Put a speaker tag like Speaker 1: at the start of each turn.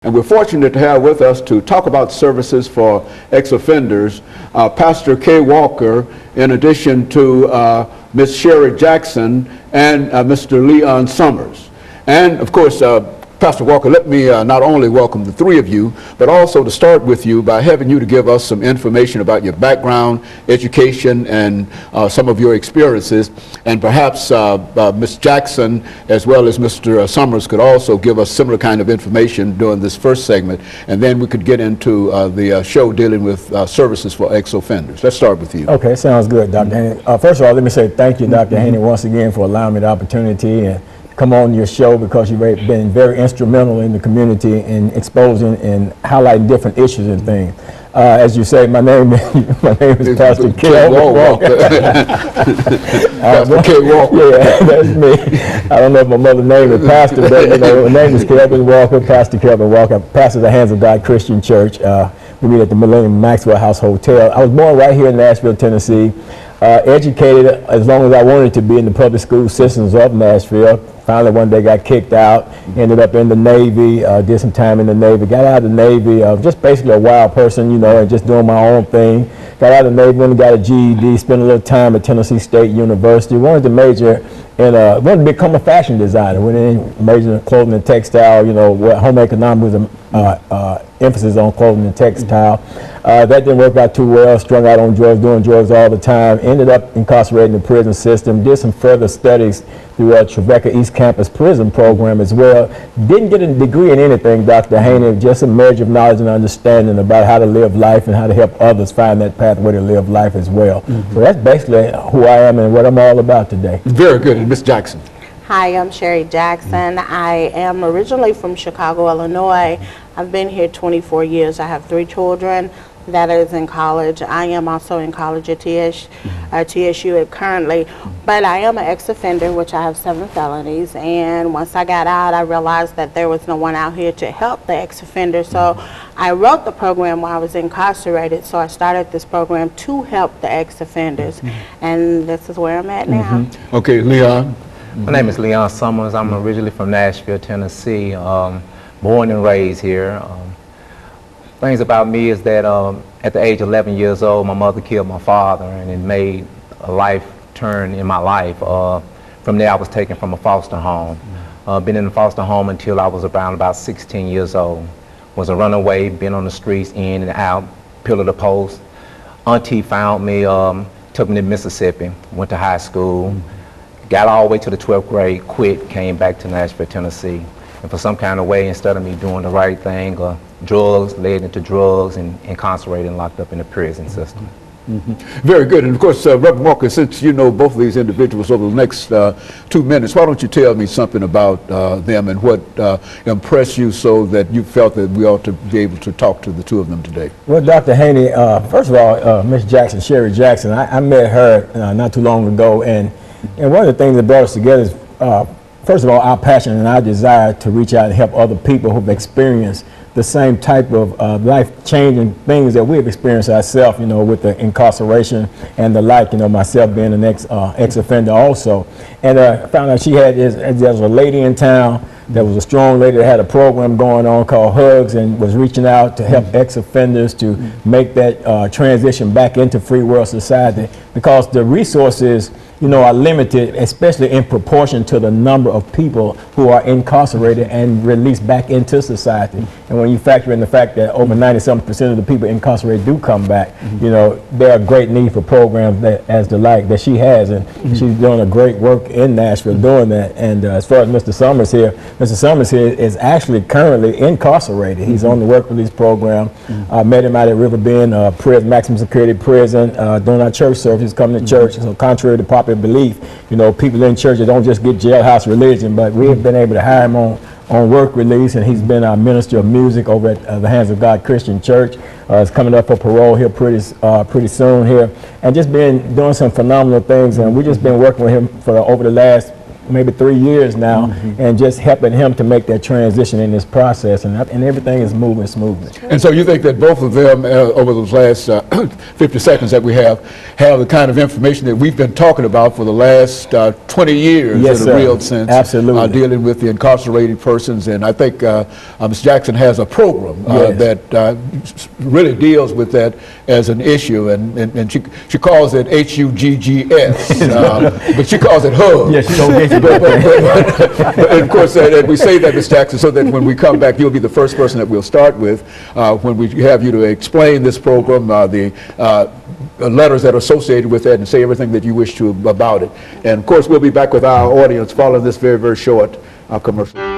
Speaker 1: And we're fortunate to have with us to talk about services for ex-offenders, Pastor KWalker, in addition to Ms. Sherry Jackson and Mr. Leon Summers. And of course, Pastor Walker, let me not only welcome the three of you, but also to start with you by having you to give us some information about your background, education, and some of your experiences. And perhaps Ms. Jackson, as well as Mr. Summers, could also give us similar kind of information during this first segment. And then we could get into the show dealing with services for ex-offenders. Let's start with you.
Speaker 2: Okay, sounds good, Dr. Haney. First of all, let me say thank you, Dr. Haney, once again for allowing me the opportunity and come on your show, because you've been very instrumental in the community in exposing and highlighting different issues and things. As you say, my name is Pastor KWalker.
Speaker 1: Pastor KWalker.
Speaker 2: Yeah, that's me. I don't know if my mother's name is Pastor, but you know, my name is KWalker, Pastor KWalker, pastor of the Hands of God Christian Church. We meet at the Millennium Maxwell House Hotel. I was born right here in Nashville, Tennessee. Educated as long as I wanted to be in the public school systems of Nashville. Finally one day got kicked out, ended up in the Navy, did some time in the Navy, got out of the Navy, just basically a wild person, you know, and just doing my own thing. Got out of the Navy, went and got a GED, spent a little time at Tennessee State University, wanted to major in, wanted to become a fashion designer, went in, majored in clothing and textile, you know, home economics was emphasis on clothing and textile. That didn't work out too well, strung out on drugs, doing drugs all the time, ended up incarcerated in the prison system, did some further studies through Tribeca East Campus prison program as well. Didn't get a degree in anything, Dr. Haney, just a measure of knowledge and understanding about how to live life and how to help others find that pathway to live life as well. So that's basically who I am and what I'm all about today.
Speaker 1: Very good. And Ms. Jackson.
Speaker 3: Hi, I'm Sherry Jackson. I am originally from Chicago, Illinois. I've been here 24 years. I have 3 children that is in college. I am also in college at TSU currently, but I am an ex-offender, which I have 7 felonies. And once I got out, I realized that there was no one out here to help the ex-offenders. So I wrote the program while I was incarcerated. So I started this program to help the ex-offenders. And this is where I'm at now.
Speaker 1: Okay, Leon.
Speaker 4: My name is Leon Summers. I'm originally from Nashville, Tennessee, born and raised here. Things about me is that at the age of 11 years old, my mother killed my father, and it made a life turn in my life. From there, I was taken from a foster home. Been in a foster home until I was around about 16 years old. Was a runaway, been on the streets, in and out, pillar to post. Auntie found me, took me to Mississippi, went to high school, got all the way to the 12th grade, quit, came back to Nashville, Tennessee. And for some kind of way, instead of me doing the right thing, drugs led into drugs and incarcerated and locked up in the prison system.
Speaker 1: Very good. And of course, Reverend Walker, since you know both of these individuals over the next 2 minutes, why don't you tell me something about them and what impressed you so that you felt that we ought to be able to talk to the 2 of them today?
Speaker 2: Well, Dr. Haney, first of all, Ms. Jackson, Sherry Jackson, I met her not too long ago, and one of the things that brought us together is, first of all, our passion and our desire to reach out and help other people who've experienced the same type of life-changing things that we've experienced ourselves, you know, with the incarceration and the like, you know, myself being an ex-offender also. And I found out there was a lady in town that was a strong lady that had a program going on called Hugs, and was reaching out to help ex-offenders to make that transition back into free world society, because the resources, you know, are limited, especially in proportion to the number of people who are incarcerated and released back into society. And when you factor in the fact that over 90-something% of the people incarcerated do come back, you know, there are great need for programs as the like that she has, and she's doing a great work in Nashville doing that. And as far as Mr. Summers here is actually currently incarcerated. He's on the work release program. I met him out at Riverbend prison, maximum security prison, doing our church services, coming to church. So contrary to popular belief, you know, people in churches don't just get jailhouse religion, but we have been able to hire him on work release, and he's been our minister of music over at the Hands of God Christian Church. He's coming up for parole here pretty soon here, and just been doing some phenomenal things. And we've just been working with him for over the last maybe 3 years now, and just helping him to make that transition in this process, and everything is moving smoothly.
Speaker 1: And so you think that both of them, over those last 50 seconds that we have the kind of information that we've been talking about for the last 20 years
Speaker 2: Yes,
Speaker 1: in a
Speaker 2: sir.
Speaker 1: real sense,
Speaker 2: Absolutely.
Speaker 1: dealing with the incarcerated persons. And I think Ms. Jackson has a program
Speaker 2: Yes.
Speaker 1: that really deals with that as an issue, and she calls it HUGGS, but she calls it HUG.
Speaker 2: Yes, she don't get you.
Speaker 1: And of course, we say that, Ms. Jackson, so that when we come back, you'll be the first person that we'll start with when we have you to explain this program, the letters that are associated with it, and say everything that you wish to about it. And of course, we'll be back with our audience following this very, very short commercial.